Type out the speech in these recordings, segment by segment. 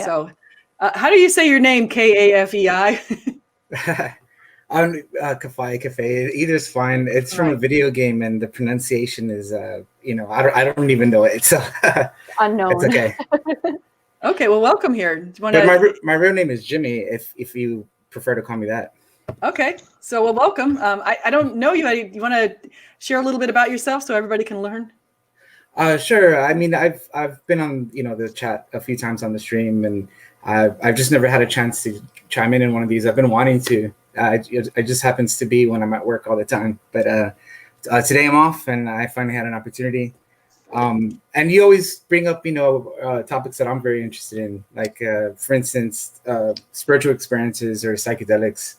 So, how do you say your name? Kafei? I'm Kafei. Either's fine. It's from a video game, and the pronunciation is, I don't even know it. So Unknown. It's okay. Okay, well, welcome here. Do you But my real name is Jimmy. If you prefer to call me that. Okay, so well, welcome. I don't know you. You want to share a little bit about yourself so everybody can learn? Sure. I mean, I've been on the chat a few times on the stream, and I've just never had a chance to chime in one of these. I've been wanting to. It just happens to be when I'm at work all the time. But today I'm off, and I finally had an opportunity. And you always bring up topics that I'm very interested in, like for instance, spiritual experiences or psychedelics.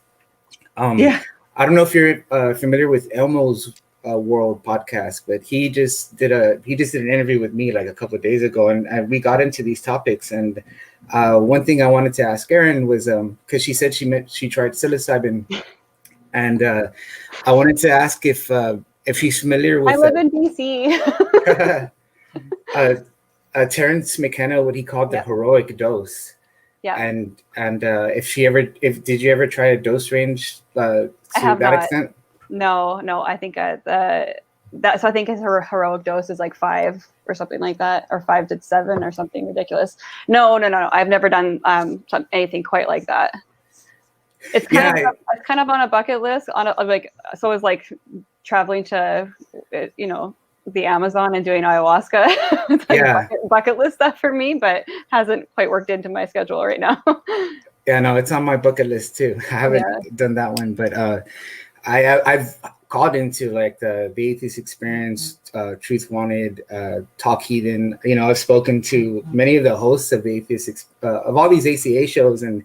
Yeah. I don't know if you're familiar with Elmo's World podcast, but he just did an interview with me like a couple of days ago, and we got into these topics. And one thing I wanted to ask Erin was because she said she tried psilocybin, and I wanted to ask if she's familiar with. I live in DC. Terrence McKenna, what he called the heroic dose. Yeah. And did you ever try a dose range to that extent? No. I think so I think his heroic dose is like 5 or something like that, or 5 to 7 or something ridiculous. No. I've never done anything quite like that. It's kind of on a bucket list. So it's like traveling to the Amazon and doing ayahuasca. It's like bucket list stuff for me, but hasn't quite worked into my schedule right now. Yeah, no, it's on my bucket list too. I haven't done that one, but I've called into like the Atheist Experience, Truth Wanted, Talk Heathen. I've spoken to many of the hosts of the Atheist of all these ACA shows, and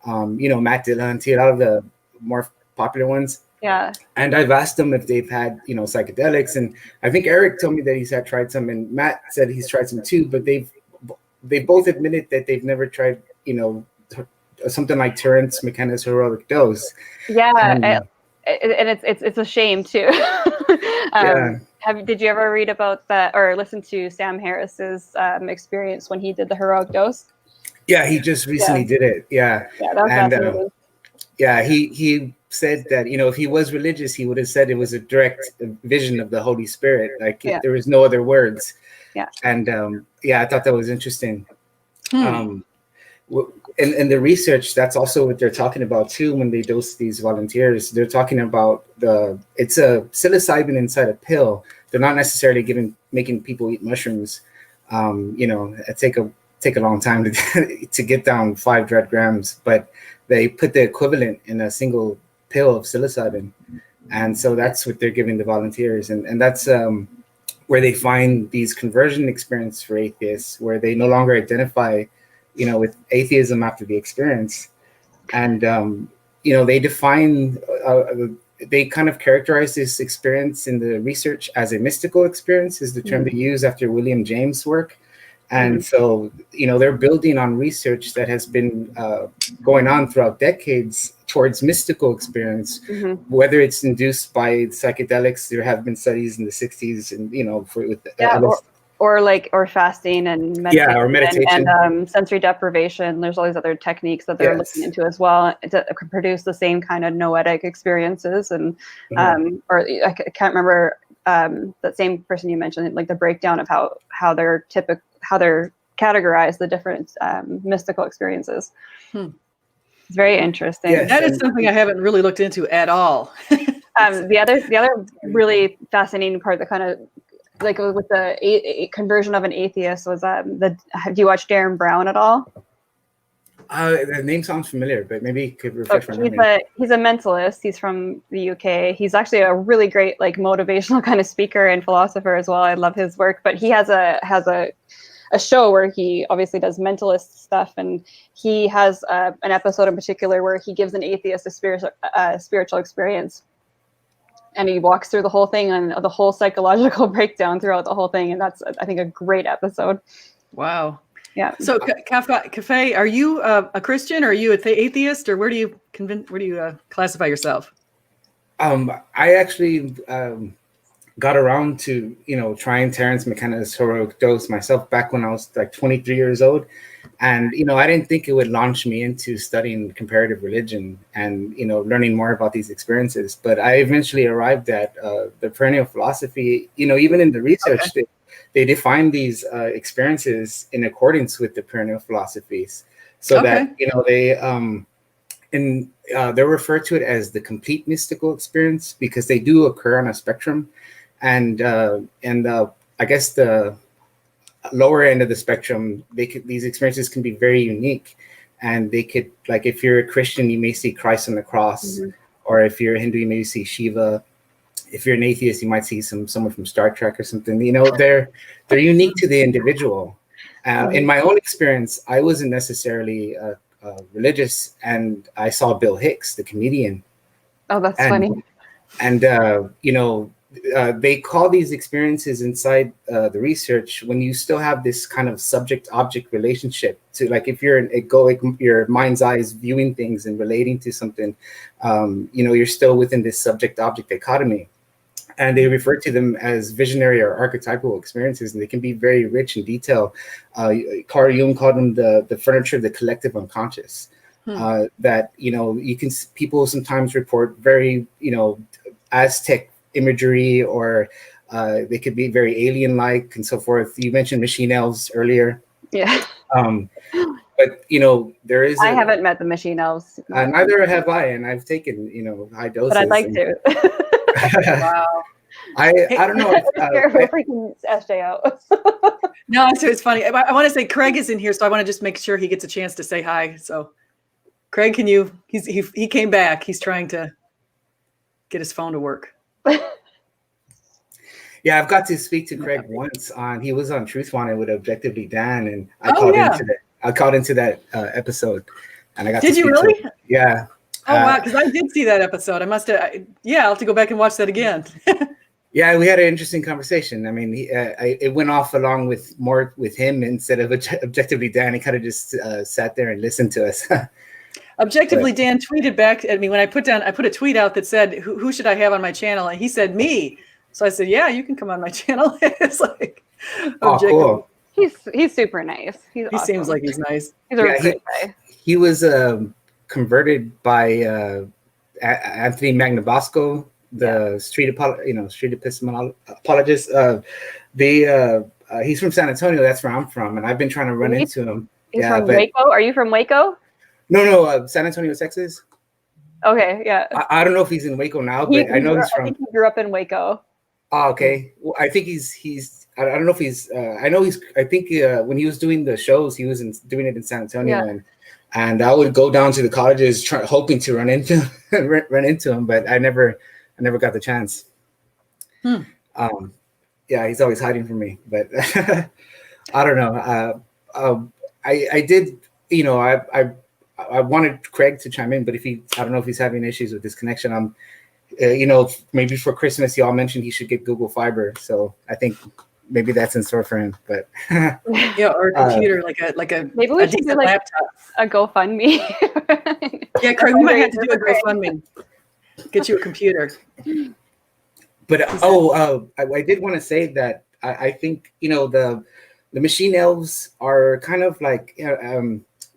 Matt Dillon, a lot of the more popular ones. Yeah. And I've asked them if they've had, psychedelics, and I think Eric told me that he's tried some, and Matt said he's tried some too, but they both admitted that they've never tried, something like Terrence McKenna's heroic dose. Yeah, and it's a shame too. Did you ever read about that or listen to Sam Harris's experience when he did the heroic dose? Yeah, he just recently did it. Yeah. Yeah, that was fascinating. He said that if he was religious, he would have said it was a direct vision of the Holy Spirit. Like there was no other words. Yeah. And I thought that was interesting. And the research, that's also what they're talking about too when they dose these volunteers. They're talking about it's a psilocybin inside a pill. They're not necessarily making people eat mushrooms. It take a long time to get down 5 dread grams, but they put the equivalent in a single pill of psilocybin, and so that's what they're giving the volunteers, and that's where they find these conversion experiences for atheists, where they no longer identify, with atheism after the experience, and they define, they kind of characterize this experience in the research as a mystical experience, is the term they use after William James' work. And so, they're building on research that has been going on throughout decades towards mystical experience, whether it's induced by psychedelics. There have been studies in the 60s, and or fasting and meditation, and sensory deprivation. There's all these other techniques that they're looking into as well to produce the same kind of noetic experiences. And or I can't remember that same person you mentioned, like the breakdown of how they're categorized, the different mystical experiences. It's very interesting. Yes, that is something I haven't really looked into at all. The other really fascinating part that kind of like with the conversion of an atheist was have you watched Darren Brown at all? The name sounds familiar, but maybe you could refresh my memory. He's a mentalist. He's from the UK. He's actually a really great like motivational kind of speaker and philosopher as well. I love his work, but he has a show where he obviously does mentalist stuff, and he has an episode in particular where he gives an atheist a spiritual experience, and he walks through the whole thing and the whole psychological breakdown throughout the whole thing, and that's, I think, a great episode. Wow. Yeah. So, Kafei, are you a Christian, or are you an atheist, or where do you classify yourself? I actually got around to, trying Terence McKenna's Heroic Dose myself back when I was like 23 years old. And, I didn't think it would launch me into studying comparative religion and, learning more about these experiences. But I eventually arrived at the perennial philosophy. Even in the research, they define these experiences in accordance with the perennial philosophies. So that, they're referred to it as the complete mystical experience because they do occur on a spectrum. And I guess the lower end of the spectrum, these experiences can be very unique, and they could, like, if you're a Christian, you may see Christ on the cross, or if you're a Hindu, you may see Shiva. If you're an atheist, you might see someone from Star Trek or something. They're unique to the individual. In my own experience, I wasn't necessarily religious, and I saw Bill Hicks, the comedian. Oh, that's funny. And they call these experiences inside the research when you still have this kind of subject-object relationship to, like, if you're your mind's eye is viewing things and relating to something, you're still within this subject-object dichotomy. And they refer to them as visionary or archetypal experiences, and they can be very rich in detail. Carl Jung called them the furniture of the collective unconscious. That, people sometimes report very, Aztec imagery, or they could be very alien-like and so forth. You mentioned machine elves earlier. Yeah. But there is. I haven't met the machine elves. Neither have I, and I've taken high doses. But I'd like to. Wow. I don't know. Freaking SJ out. No, so it's funny. I want to say Craig is in here, so I want to just make sure he gets a chance to say hi. So, Craig, can you? He came back. He's trying to get his phone to work. Yeah, I've got to speak to Craig once. He was on Truth Wanted with Objectively Dan, and I called into that episode, and I got. Did you really? Yeah. Oh wow! Because I did see that episode. I must have. I'll have to go back and watch that again. Yeah, we had an interesting conversation. I mean, it went off along with more with him instead of Objectively Dan. He kind of just sat there and listened to us. Objectively Dan tweeted back at me when I put a tweet out that said, "Who should I have on my channel?" And he said, "Me." So I said, "Yeah, you can come on my channel." It's like, cool. He's super nice. He awesome. Seems like he's nice. He's a really great guy. He was converted by Anthony Magnabosco, the street epistemologist. He's from San Antonio. That's where I'm from, and I've been trying to run into him. He's from Waco. Are you from Waco? No, San Antonio, Texas. Okay, yeah. I don't know if he's in Waco now, but I know he's from. I think he grew up in Waco. Oh, okay. Well, I think he's. I don't know if he's. I know he's. I think when he was doing the shows, he was doing it in San Antonio, and I would go down to the colleges hoping to run into him, but I never got the chance. Yeah, he's always hiding from me, but I don't know. I did. I wanted Craig to chime in, but I don't know if he's having issues with his connection. Maybe for Christmas, y'all mentioned he should get Google Fiber, so I think maybe that's in store for him. But or a computer, like a maybe we should do like laptop. A GoFundMe. Yeah, Craig, we might have to do a GoFundMe. Get you a computer. But I did want to say that I think the machine elves are kind of like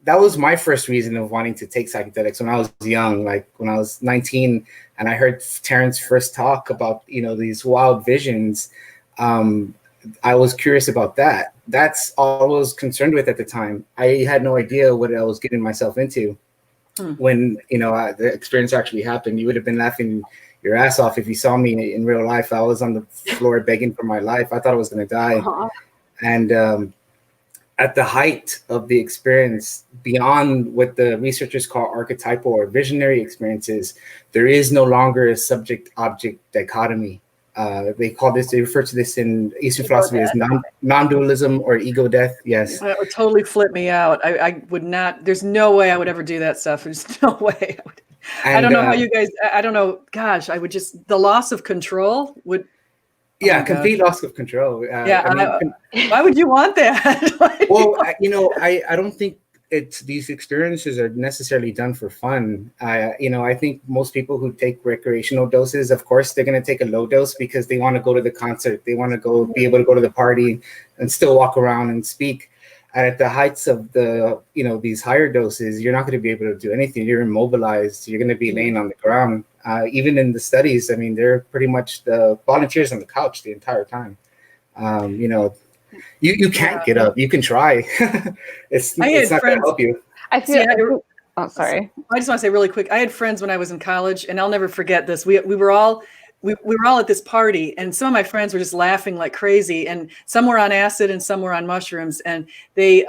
that was my first reason of wanting to take psychedelics when I was young, like when I was 19, and I heard Terence first talk about these wild visions. I was curious about that. That's all I was concerned with at the time. I had no idea what I was getting myself into. When the experience actually happened, you would have been laughing your ass off if you saw me in real life. I was on the floor begging for my life. I thought I was going to die. And at the height of the experience, beyond what the researchers call archetypal or visionary experiences, there is no longer a subject-object dichotomy. They refer to this in Eastern philosophy as non-dualism or ego death. Yes. That would totally flip me out. I would not, there's no way I would ever do that stuff. There's no way. I don't know how you guys, I don't know. Gosh, I would just, the loss of control would. Yeah, complete loss of control. Why would you want that? Well, I don't think it's these experiences are necessarily done for fun. I think most people who take recreational doses, of course, they're going to take a low dose because they want to go to the concert, they want to go be able to go to the party and still walk around and speak. And at the heights of these higher doses, you're not going to be able to do anything. You're immobilized. You're going to be laying on the ground. Even in the studies, I mean, they're pretty much the volunteers on the couch the entire time. You can't get up. You can try. it's not going to help you. I feel. Oh, sorry. I just want to say really quick. I had friends when I was in college, and I'll never forget this. We were all at this party, and some of my friends were just laughing like crazy, and some were on acid and some were on mushrooms, and they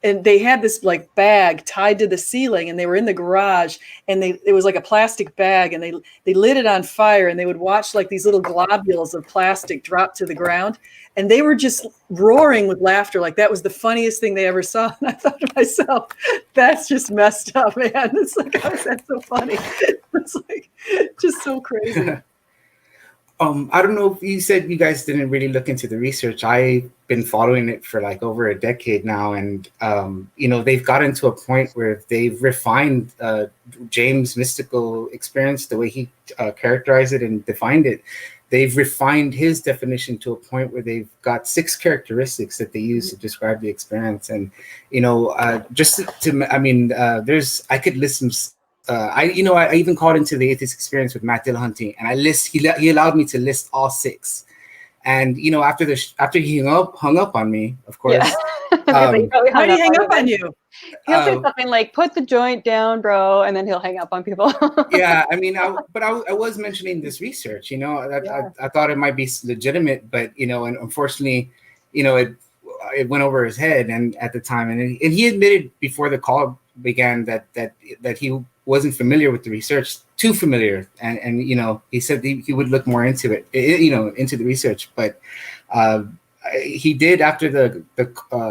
had this like bag tied to the ceiling, and they were in the garage, and it was like a plastic bag, and they lit it on fire, and they would watch like these little globules of plastic drop to the ground, and they were just roaring with laughter, like that was the funniest thing they ever saw. And I thought to myself, that's just messed up, man. It's like, how is that so funny? It's like just so crazy. I don't know if you said you guys didn't really look into the research. I've been following it for like over a decade now. And, they've gotten to a point where they've refined James' mystical experience, the way he characterized it and defined it. They've refined his definition to a point where they've got 6 characteristics that they use to describe the experience. And, I could list some. I even called into the atheist experience with Matt Dillahunty, and he allowed me to list all 6. And after he hung up on me, of course. Yeah. Why did he hang up on you? He'll say something like, "Put the joint down, bro," and then he'll hang up on people. Yeah, I mean, I was mentioning this research. I thought it might be legitimate, but and unfortunately, it went over his head, and at the time, and he admitted before the call began that he wasn't familiar with the research, too familiar, and he said he would look more into it, into the research, but he did after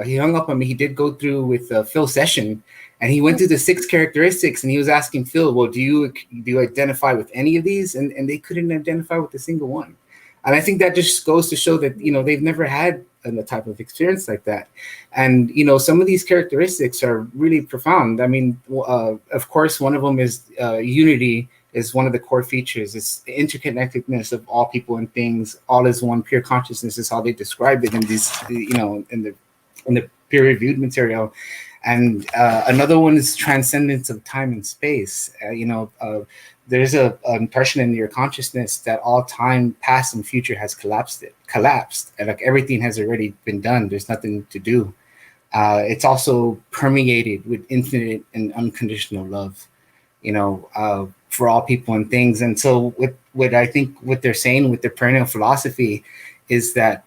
he hung up on me. He did go through with Phil Session, and he went through the 6 characteristics, and he was asking Phil, well, do you identify with any of these? And they couldn't identify with a single one. And I think that just goes to show that they've never had a type of experience like that. And some of these characteristics are really profound. I mean, of course, one of them is unity is one of the core features. It's the interconnectedness of all people and things. All is one. Pure consciousness is how they describe it in these, in the peer-reviewed material. And another one is transcendence of time and space. There's a impression in your consciousness that all time, past and future, has collapsed, and like everything has already been done. There's nothing to do. It's also permeated with infinite and unconditional love, for all people and things. And so what I think what they're saying with their perennial philosophy is that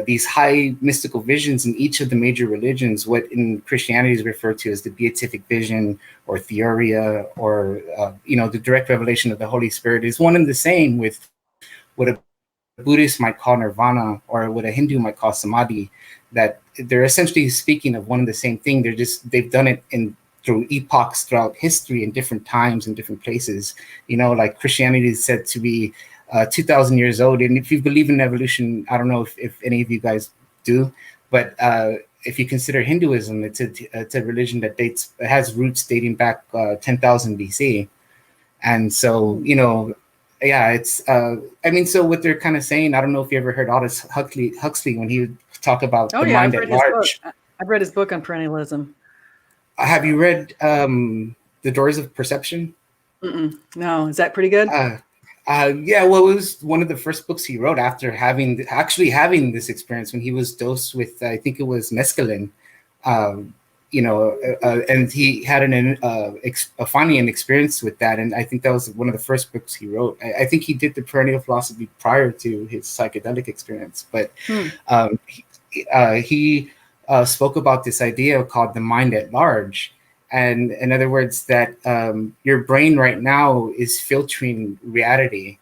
these high mystical visions in each of the major religions, what in Christianity is referred to as the beatific vision or theoria, or the direct revelation of the Holy Spirit, is one and the same with what a Buddhist might call nirvana or what a Hindu might call samadhi. That they're essentially speaking of one and the same thing. They've done it through epochs throughout history in different times and different places. Like Christianity is said to be 2,000 years old. And if you believe in evolution, I don't know if any of you guys do, but if you consider Hinduism, it's a religion that has roots dating back 10,000 BC. And so, it's, so what they're kind of saying, I don't know if you ever heard Aldous Huxley when he would talk about the mind at large. I've read his book on perennialism. Have you read The Doors of Perception? No, is that pretty good? Yeah, well, it was one of the first books he wrote after having this experience when he was dosed with, I think it was mescaline, and he had finally an experience with that. And I think that was one of the first books he wrote. I think he did the perennial philosophy prior to his psychedelic experience, but he spoke about this idea called the mind at large. And in other words, that your brain right now is filtering reality.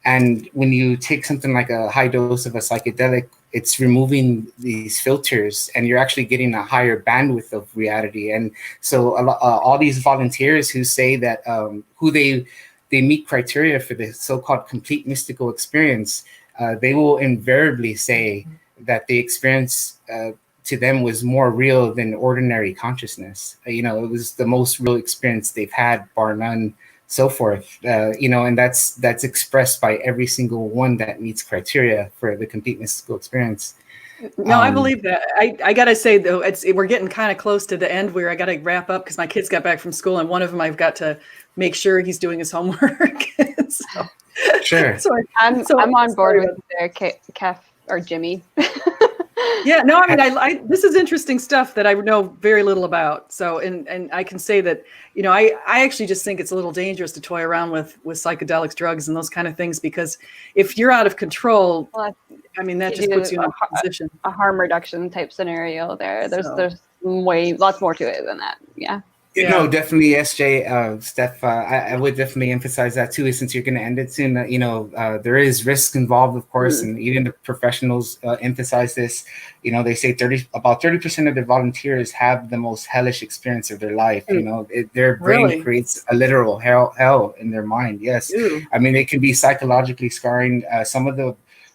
And when you take something like a high dose of a psychedelic, it's removing these filters and you're actually getting a higher bandwidth of reality. And so all these volunteers who say that they meet criteria for the so-called complete mystical experience, they will invariably say that they experience to them was more real than ordinary consciousness. You know, it was the most real experience they've had, bar none, so forth. You know, and that's expressed by every single one that meets criteria for the complete mystical experience. No, I believe that. I gotta say though, we're getting kind of close to the end where I gotta wrap up because my kids got back from school, and one of them I've got to make sure he's doing his homework. So, Sure. I'm on board with Kef or Jimmy. Yeah, no, I mean, I this is interesting stuff that I know very little about. So, and I can say that, you know, I actually just think it's a little dangerous to toy around with psychedelics, drugs, and those kind of things, because if you're out of control, Well, I mean, that just puts you in a position. A harm reduction type scenario there. There's lots more to it than that. Yeah. You know, definitely, SJ, Steph, I would definitely emphasize that too, since you're going to end it soon. You know, there is risk involved, of course, and even the professionals emphasize this. You know, they say about 30% of the volunteers have the most hellish experience of their life. You know, their brain creates a literal hell in their mind. Yes. I mean, it can be psychologically scarring. Some of the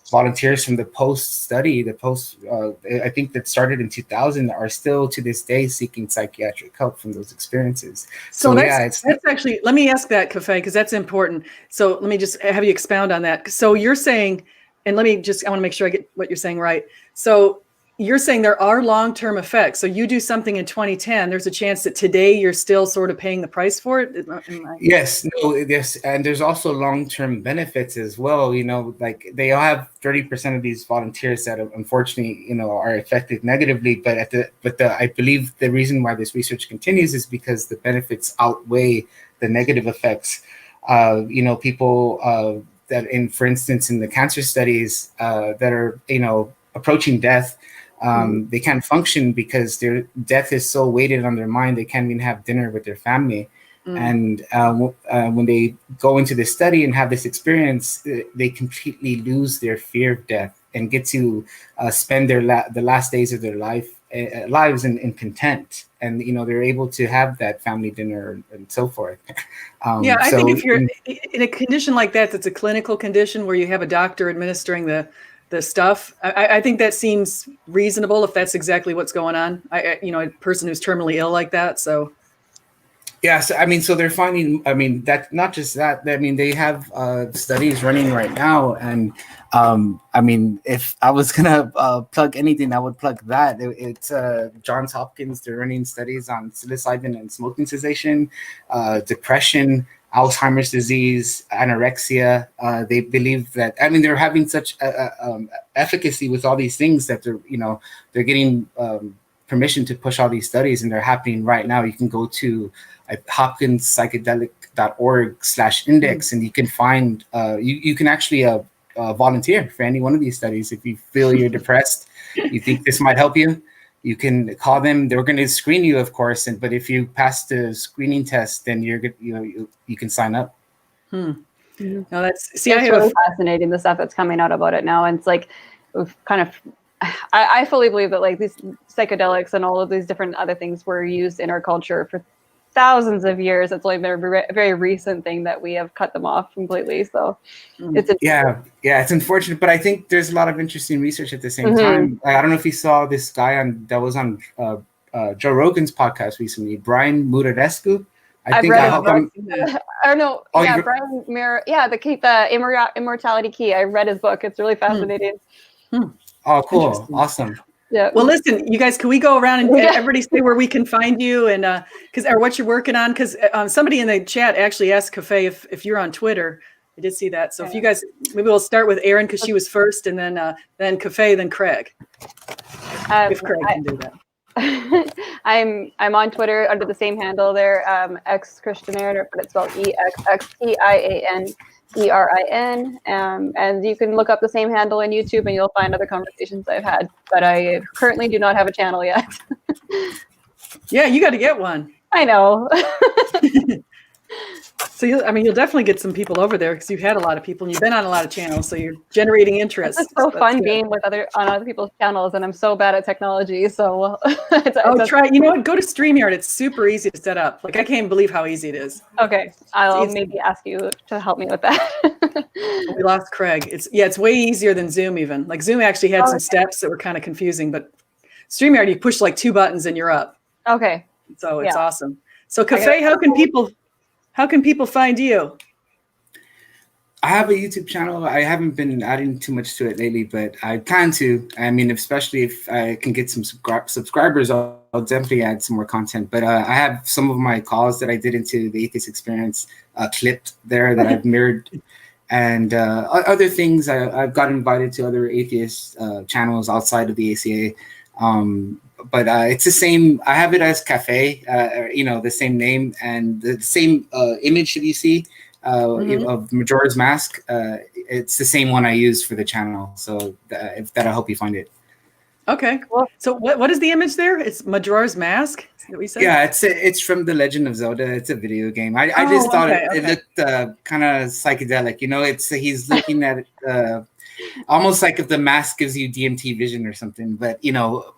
volunteers from the post-study, I think that started in 2000, are still to this day seeking psychiatric help from those experiences. So that's actually, let me ask that, Kafei, because that's important. So let me just have you expound on that. So you're saying, and I want to make sure I get what you're saying right. So you're saying there are long-term effects. So you do something in 2010, there's a chance that today you're still sort of paying the price for it? Yes, and there's also long-term benefits as well. You know, like they all have 30% of these volunteers that unfortunately, you know, are affected negatively. But I believe the reason why this research continues is because the benefits outweigh the negative effects. You know, people that for instance, in the cancer studies that are, you know, approaching death, they can't function because their death is so weighted on their mind, they can't even have dinner with their family. And when they go into this study and have this experience, they completely lose their fear of death and get to spend the last days of their lives in content. And, you know, they're able to have that family dinner and so forth. I think if you're in a condition like that, that's a clinical condition where you have a doctor administering the stuff, I think that seems reasonable if that's exactly what's going on. You know, a person who's terminally ill like that. So, yeah. So I mean, so they're finding. I mean, that not just that. I mean, they have studies running right now, and I mean, if I was gonna plug anything, I would plug that. It's Johns Hopkins. They're running studies on psilocybin and smoking cessation, depression, Alzheimer's disease, anorexia. They believe that, I mean, they're having such efficacy with all these things that they're getting permission to push all these studies, and they're happening right now. You can go to hopkinspsychedelic.org/index, and you can find, you can actually volunteer for any one of these studies. If you feel you're depressed, you think this might help you, you can call them. They're going to screen you, of course, but if you pass the screening test, then you can sign up. No, it's really fascinating, the stuff that's coming out about it now. And it's like, we've kind of, I fully believe that like these psychedelics and all of these different other things were used in our culture for thousands of years. It's only been a very recent thing that we have cut them off completely. So it's it's unfortunate, but I think there's a lot of interesting research at the same time. I don't know if you saw this guy that was on Joe Rogan's podcast recently, Brian Murarescu. Brian Mir, the Immortality Key. I read his book. It's really fascinating. Oh, cool. Awesome. Yeah. Well, listen, you guys, can we go around and everybody say where we can find you and or what you're working on? Because somebody in the chat actually asked Kafei if you're on Twitter. I did see that. So if you guys, maybe we'll start with Erin because she was first, and then Kafei, then Craig. If Craig can do that. I'm on Twitter under the same handle there, xChristianerin, but it's spelled EXXTIANERIN. And you can look up the same handle on YouTube and you'll find other conversations I've had, but I currently do not have a channel yet. Yeah, you got to get one. I know. So you'll definitely get some people over there because you've had a lot of people and you've been on a lot of channels, so you're generating interest. It's so fun being with on other people's channels, and I'm so bad at technology. So try. You know what? Go to StreamYard. It's super easy to set up. Like I can't believe how easy it is. Okay, I'll maybe ask you to help me with that. We lost Craig. It's way easier than Zoom even. Like Zoom actually had some steps that were kind of confusing, but StreamYard, you push like 2 buttons and you're up. Okay. So it's Yeah. awesome. So Kafei, how can people find you? I have a YouTube channel. I haven't been adding too much to it lately, but I plan to. I mean, especially if I can get some subscribers, I'll definitely add some more content. But I have some of my calls that I did into the Atheist Experience clipped there that I've mirrored. And other things, I've got invited to other atheist channels outside of the ACA. But it's the same. I have it as Kafei, the same name and the same image that you see of Majora's Mask. It's the same one I use for the channel. So if that'll help you find it. Okay. Well, so what is the image there? It's Majora's Mask. Is that what you said? Yeah, it's from The Legend of Zelda. It's a video game. I just thought it looked kind of psychedelic. He's looking at it almost like if the mask gives you DMT vision or something. But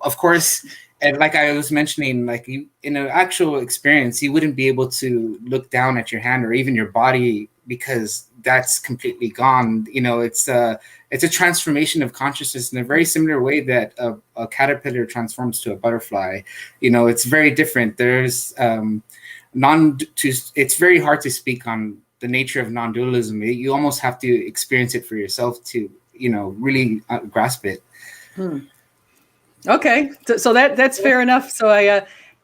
of course, and like I was mentioning, like in an actual experience, you wouldn't be able to look down at your hand or even your body because that's completely gone. It's a transformation of consciousness in a very similar way that a caterpillar transforms to a butterfly. It's very different. There's it's very hard to speak on the nature of non-dualism. You almost have to experience it for yourself to, really grasp it. Okay, so that's fair enough. So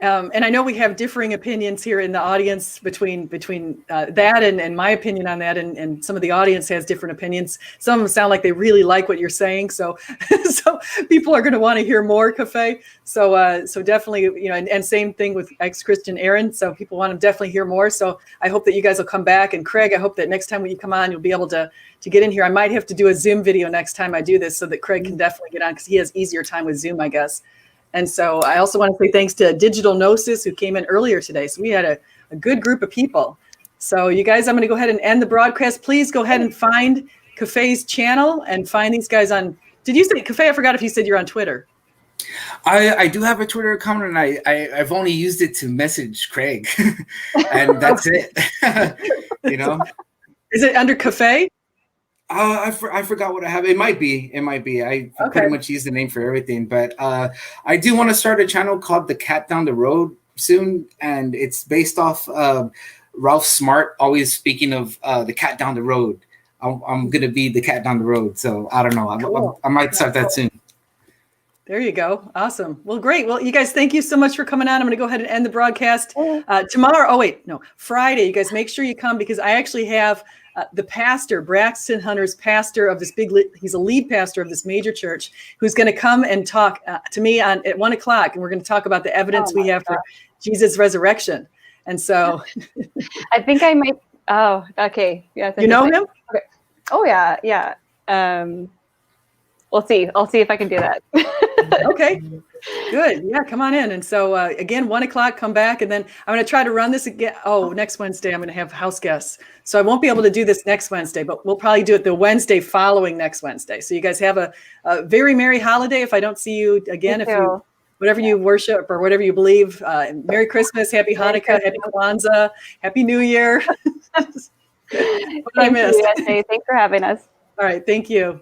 and I know we have differing opinions here in the audience between that and my opinion on that, and some of the audience has different opinions. Some of them sound like they really like what you're saying, so so people are going to want to hear more, Kafei. So definitely, and same thing with ex-Christian Aaron. So people want to definitely hear more. So I hope that you guys will come back. And Craig, I hope that next time when you come on, you'll be able to get in here. I might have to do a Zoom video next time I do this so that Craig can definitely get on because he has easier time with Zoom, I guess. And so I also want to say thanks to Digital Gnosis who came in earlier today. So we had a good group of people. So you guys, I'm going to go ahead and end the broadcast. Please go ahead and find Kafei's channel and find these guys on. Did you say, Kafei, I forgot if you said you're on Twitter. I do have a Twitter account and I've only used it to message Craig and that's it. Is it under Kafei? I forgot what I have. It might be. I pretty much use the name for everything. But I do want to start a channel called The Cat Down the Road soon. And it's based off Ralph Smart always speaking of the cat down the road. I'm going to be the cat down the road. So I don't know. Cool. I might start that soon. There you go. Awesome. Well, great. Well, you guys, thank you so much for coming on. I'm going to go ahead and end the broadcast tomorrow. Friday. You guys make sure you come because I actually have the pastor, Braxton Hunter's pastor of this he's a lead pastor of this major church who's going to come and talk to me at 1:00. And we're going to talk about the evidence we have for Jesus' resurrection. And so I think I might. Oh, okay. Yeah. You know him? Okay. Oh yeah. Yeah. We'll see. I'll see if I can do that. Okay, good. Yeah, come on in. And so again, 1:00, come back. And then I'm going to try to run this again. Oh, next Wednesday, I'm going to have house guests. So I won't be able to do this next Wednesday, but we'll probably do it the Wednesday following next Wednesday. So you guys have a very merry holiday. If I don't see you again, whatever you worship or whatever you believe, Merry Christmas, Happy Hanukkah, Happy Kwanzaa, Happy New Year. What did I miss? Thanks for having us. All right. Thank you.